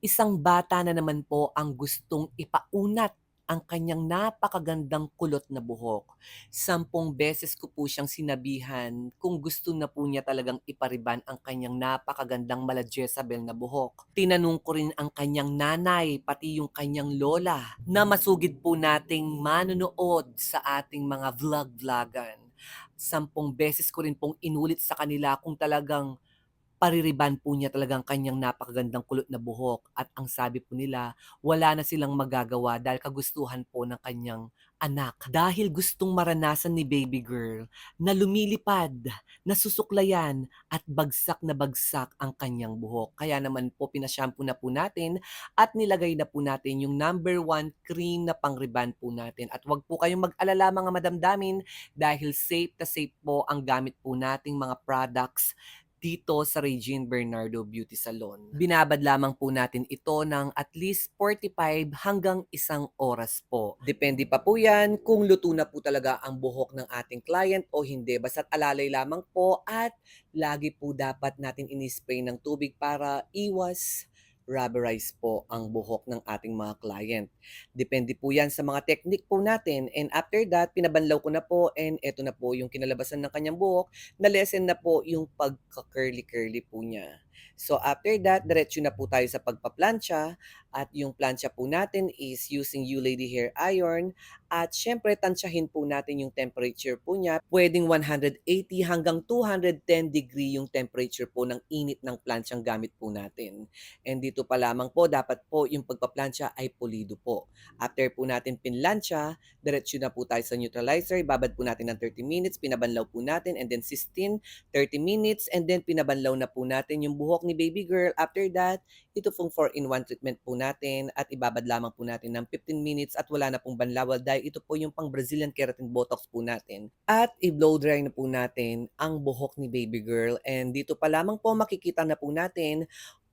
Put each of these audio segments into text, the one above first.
Isang bata na naman po ang gustong ipaunat ang kanyang napakagandang kulot na buhok. 10 beses ko po siyang sinabihan kung gusto na po niya talagang ipariban ang kanyang napakagandang mala Jezabel na buhok. Tinanong ko rin ang kanyang nanay, pati yung kanyang lola, na masugid po nating manonood sa ating mga vlog-vlogan. 10 beses ko rin pong inulit sa kanila kung talagang paririban po niya talagang kanyang napakagandang kulot na buhok at ang sabi po nila, wala na silang magagawa dahil kagustuhan po ng kanyang anak. Dahil gustong maranasan ni baby girl na lumilipad, nasusuklayan at bagsak na bagsak ang kanyang buhok. Kaya naman po pinashampoo na po natin at nilagay na po natin yung #1 cream na pangriban po natin. At wag po kayong mag-alala mga madamdamin dahil safe na safe po ang gamit po nating mga products dito sa Regine Bernardo Beauty Salon. Binabad lamang po natin ito ng at least 45 hanggang 1 oras po. Depende pa po yan kung luto na po talaga ang buhok ng ating client o hindi. Basta't alalay lamang po at lagi po dapat natin inispray ng tubig para iwas rubberize po ang buhok ng ating mga client. Depende po yan sa mga technique po natin. And after that, pinabanlaw ko na po and eto na po yung kinalabasan ng kanyang buhok na-lessen na po yung pagka-curly-curly po niya. So after that, diretso na po tayo sa pagpaplantsa at yung plancha po natin is using U-Lady Hair Iron at syempre tansyahin po natin yung temperature po niya. Pwedeng 180 hanggang 210 degree yung temperature po ng init ng planchang gamit po natin. And dito pa lamang po, dapat po yung pagpaplantsa ay pulido po. After po natin pinlansya, diretso na po tayo sa neutralizer, babad po natin ng 30 minutes, pinabanlaw po natin, and then 30 minutes, and then pinabanlaw na po natin yung buhok ni baby girl. After that, ito pong 4-in-1 treatment po natin at ibabad lamang po natin ng 15 minutes at wala na pong banlawal dahil ito po yung pang Brazilian Keratin Botox po natin. At i-blow dry na po natin ang buhok ni baby girl and dito pa lamang po makikita na po natin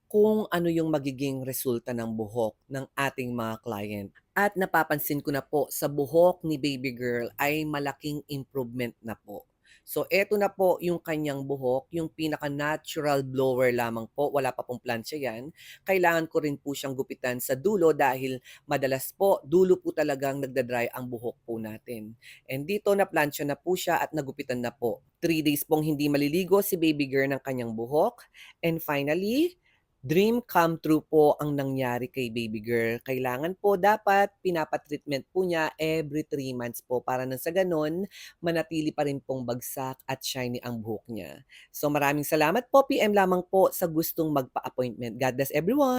kung ano yung magiging resulta ng buhok ng ating mga client. At napapansin ko na po sa buhok ni baby girl ay malaking improvement na po. So eto na po yung kanyang buhok, yung pinaka-natural blower lamang po, wala pa pong plancha yan. Kailangan ko rin po siyang gupitan sa dulo dahil madalas po, dulo po talagang nagdadry ang buhok po natin. And dito na plancha na po siya at nagupitan na po. 3 days pong hindi maliligo si baby girl ng kanyang buhok. And finally, dream come true po ang nangyari kay baby girl. Kailangan po dapat pinapa-treatment po niya every 3 months po para nang sa gano'n manatili pa rin pong bagsak at shiny ang buhok niya. So maraming salamat po. PM lamang po sa gustong magpa-appointment. God bless everyone!